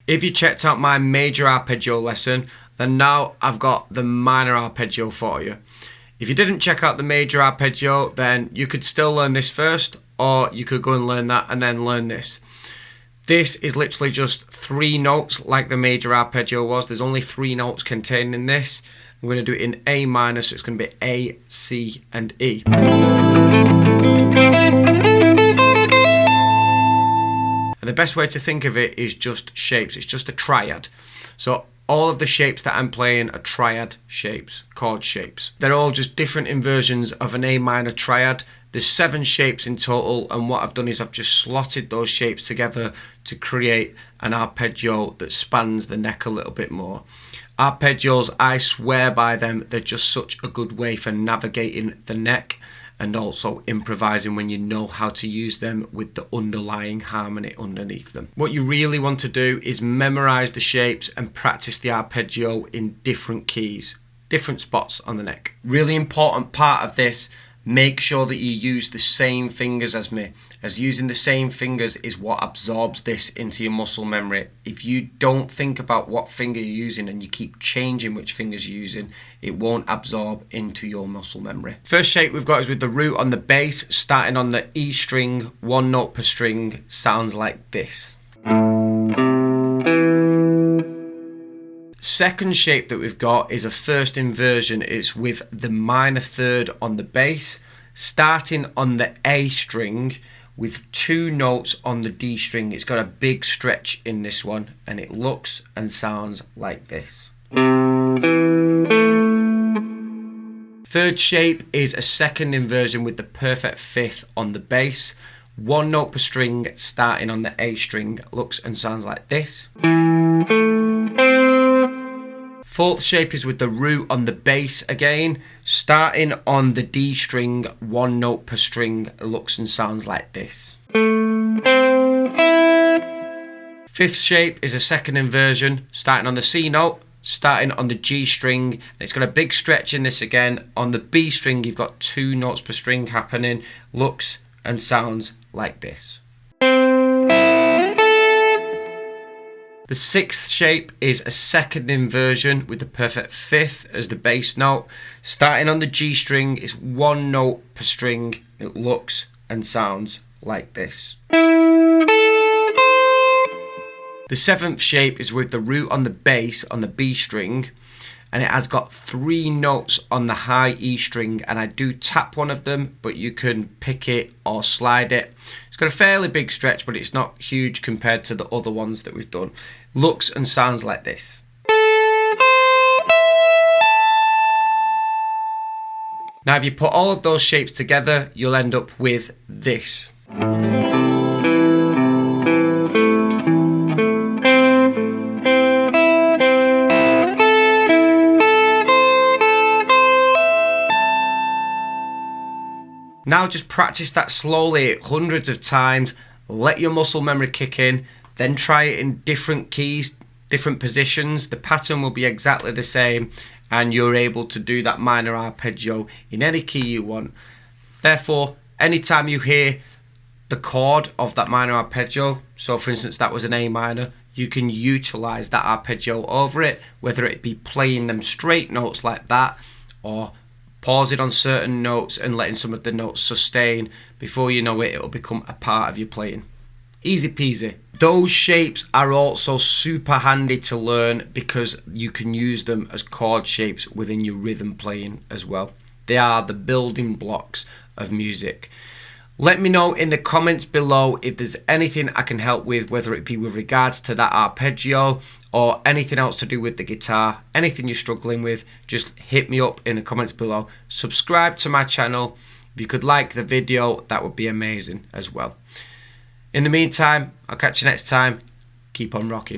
If you checked out my major arpeggio lesson, then now I've got the minor arpeggio for you. If you didn't check out the major arpeggio, then you could still learn this first, or you could go and learn that and then learn this. This is literally just 3 notes like the major arpeggio was. There's only 3 notes contained in this. I'm going to do it in A minor, so it's going to be A, C, and E. And the best way to think of it is just shapes. It's just a triad. So all of the shapes that I'm playing are triad shapes, chord shapes. They're all just different inversions of an A minor triad. There's 7 shapes in total, and what I've done is I've just slotted those shapes together to create an arpeggio that spans the neck a little bit more. Arpeggios, I swear by them, they're just such a good way for navigating the neck and also improvising when you know how to use them with the underlying harmony underneath them. What you really want to do is memorize the shapes and practice the arpeggio in different keys, different spots on the neck. Really important part of this, make sure that you use the same fingers as me, as using the same fingers is what absorbs this into your muscle memory. If you don't think about what finger you're using and you keep changing which fingers you're using, it won't absorb into your muscle memory. First shape we've got is with the root on the bass, starting on the E string, 1 note per string, sounds like this. Second shape that we've got is a first inversion. It's with the minor third on the bass, starting on the A string with 2 notes on the D string. It's got a big stretch in this one, and it looks and sounds like this. Third shape is a second inversion with the perfect fifth on the bass, 1 note per string, starting on the A string, looks and sounds like this. Fourth shape is with the root on the bass again, starting on the D string, 1 note per string, looks and sounds like this. Fifth shape is a second inversion, starting on the C note, starting on the G string, and it's got a big stretch in this again. On the B string, you've got 2 notes per string happening, looks and sounds like this. The sixth shape is a second inversion with the perfect fifth as the bass note. Starting on the G string, it's 1 note per string. It looks and sounds like this. The seventh shape is with the root on the bass on the B string, and it has got 3 notes on the high E string, and I do tap one of them, but you can pick it or slide it. It's got a fairly big stretch, but it's not huge compared to the other ones that we've done. Looks and sounds like this. Now if you put all of those shapes together, you'll end up with this. Now just practice that slowly hundreds of times, let your muscle memory kick in, then try it in different keys, different positions. The pattern will be exactly the same, and you're able to do that minor arpeggio in any key you want. Therefore, anytime you hear the chord of that minor arpeggio, so for instance that was an A minor, you can utilize that arpeggio over it, whether it be playing them straight notes like that, or pausing on certain notes and letting some of the notes sustain. Before you know it, it'll become a part of your playing. Easy peasy. Those shapes are also super handy to learn because you can use them as chord shapes within your rhythm playing as well. They are the building blocks of music. Let me know in the comments below if there's anything I can help with, whether it be with regards to that arpeggio or anything else to do with the guitar, anything you're struggling with, just hit me up in the comments below. Subscribe to my channel. If you could like the video, that would be amazing as well. In the meantime, I'll catch you next time. Keep on rocking.